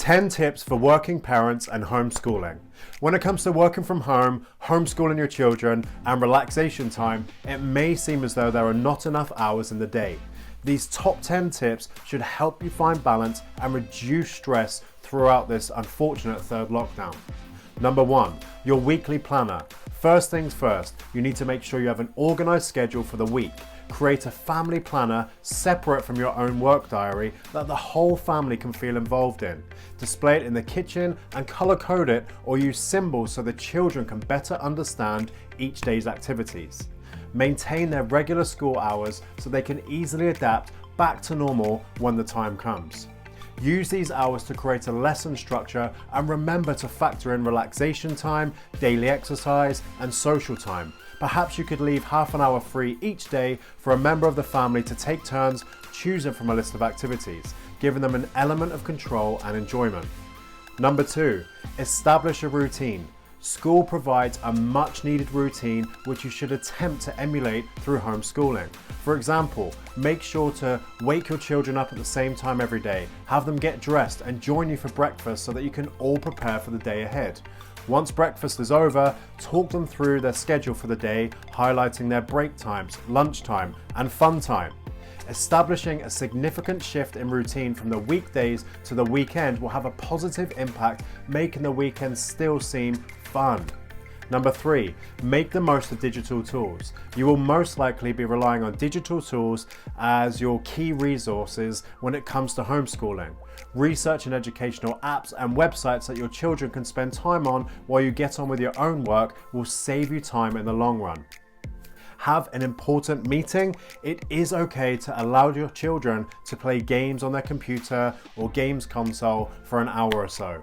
10 tips for working parents and homeschooling. When it comes to working from home, homeschooling your children, and relaxation time, it may seem as though there are not enough hours in the day. These top 10 tips should help you find balance and reduce stress throughout this unfortunate third lockdown. Number 1, your weekly planner. First things first, you need to make sure you have an organized schedule for the week. Create a family planner separate from your own work diary that the whole family can feel involved in. Display it in the kitchen and color code it or use symbols so the children can better understand each day's activities. Maintain their regular school hours so they can easily adapt back to normal when the time comes. Use these hours to create a lesson structure and remember to factor in relaxation time, daily exercise, and social time. Perhaps you could leave half an hour free each day for a member of the family to take turns choosing from a list of activities, giving them an element of control and enjoyment. Number 2, establish a routine. School provides a much needed routine which you should attempt to emulate through homeschooling. For example, make sure to wake your children up at the same time every day, have them get dressed and join you for breakfast so that you can all prepare for the day ahead. Once breakfast is over, talk them through their schedule for the day, highlighting their break times, lunchtime, and fun time. Establishing a significant shift in routine from the weekdays to the weekend will have a positive impact, making the weekend still seem fun. Number 3, make the most of digital tools. You will most likely be relying on digital tools as your key resources when it comes to homeschooling. Research and educational apps and websites that your children can spend time on while you get on with your own work will save you time in the long run. Have an important meeting. It is okay to allow your children to play games on their computer or games console for an hour or so.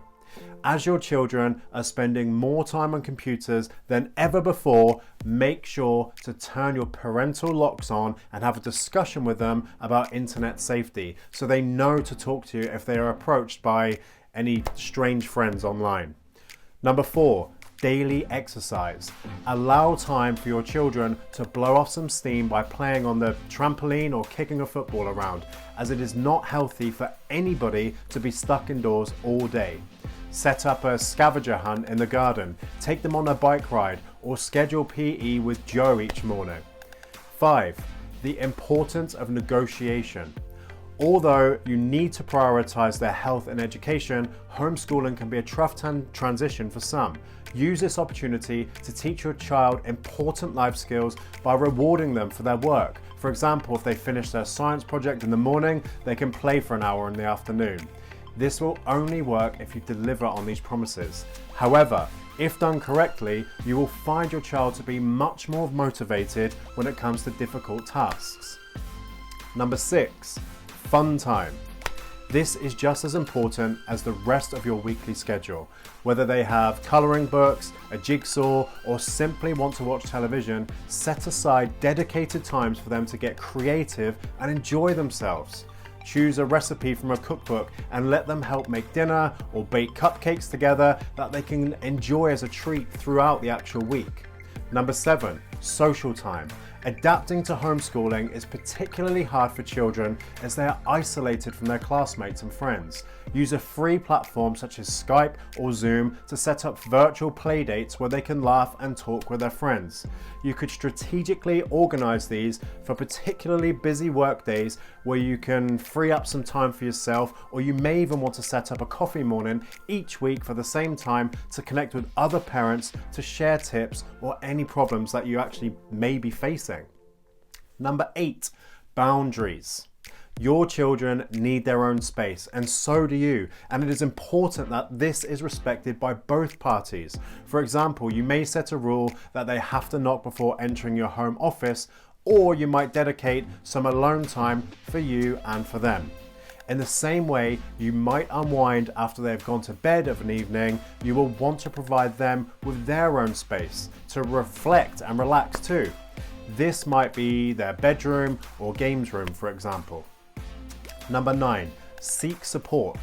As your children are spending more time on computers than ever before, make sure to turn your parental locks on and have a discussion with them about internet safety so they know to talk to you if they are approached by any strange friends online. Number 4, daily exercise. Allow time for your children to blow off some steam by playing on the trampoline or kicking a football around, as it is not healthy for anybody to be stuck indoors all day. Set up a scavenger hunt in the garden, take them on a bike ride, or schedule PE with Joe each morning. 5, the importance of negotiation. Although you need to prioritize their health and education, homeschooling can be a tough transition for some. Use this opportunity to teach your child important life skills by rewarding them for their work. For example, if they finish their science project in the morning, they can play for an hour in the afternoon. This will only work if you deliver on these promises. However, if done correctly, you will find your child to be much more motivated when it comes to difficult tasks. Number 6, fun time. This is just as important as the rest of your weekly schedule. Whether they have colouring books, a jigsaw, or simply want to watch television, set aside dedicated times for them to get creative and enjoy themselves. Choose a recipe from a cookbook and let them help make dinner or bake cupcakes together that they can enjoy as a treat throughout the actual week. Number 7, social time. Adapting to homeschooling is particularly hard for children as they are isolated from their classmates and friends. Use a free platform such as Skype or Zoom to set up virtual playdates where they can laugh and talk with their friends. You could strategically organize these for particularly busy work days where you can free up some time for yourself, or you may even want to set up a coffee morning each week for the same time to connect with other parents to share tips or any problems that you actually may be facing. Number 8, boundaries. Your children need their own space, and so do you, and it is important that this is respected by both parties. For example, you may set a rule that they have to knock before entering your home office, or you might dedicate some alone time for you and for them. In the same way, you might unwind after they've gone to bed of an evening. You will want to provide them with their own space to reflect and relax too. This might be their bedroom or games room, for example. Number 9, seek support.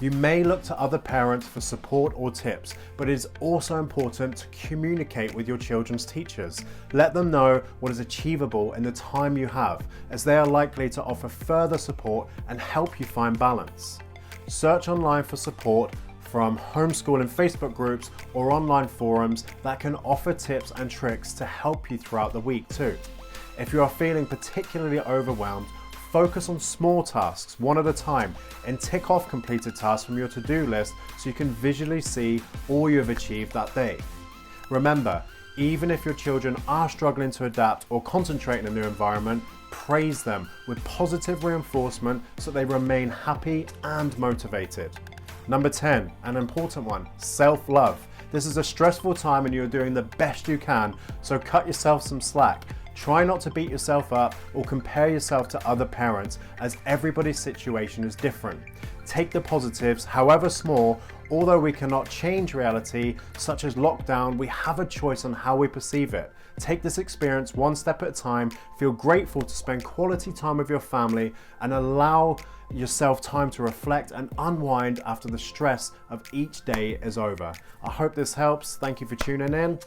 You may look to other parents for support or tips, but it is also important to communicate with your children's teachers. Let them know what is achievable in the time you have, as they are likely to offer further support and help you find balance. Search online for support from homeschooling Facebook groups or online forums that can offer tips and tricks to help you throughout the week too. If you are feeling particularly overwhelmed, focus on small tasks one at a time and tick off completed tasks from your to-do list so you can visually see all you have achieved that day. Remember, even if your children are struggling to adapt or concentrate in a new environment, praise them with positive reinforcement so they remain happy and motivated. Number 10, an important one, self-love. This is a stressful time and you're doing the best you can, so cut yourself some slack. Try not to beat yourself up or compare yourself to other parents, as everybody's situation is different. Take the positives, however small. Although we cannot change reality, such as lockdown, we have a choice on how we perceive it. Take this experience one step at a time, feel grateful to spend quality time with your family, and allow yourself time to reflect and unwind after the stress of each day is over. I hope this helps. Thank you for tuning in.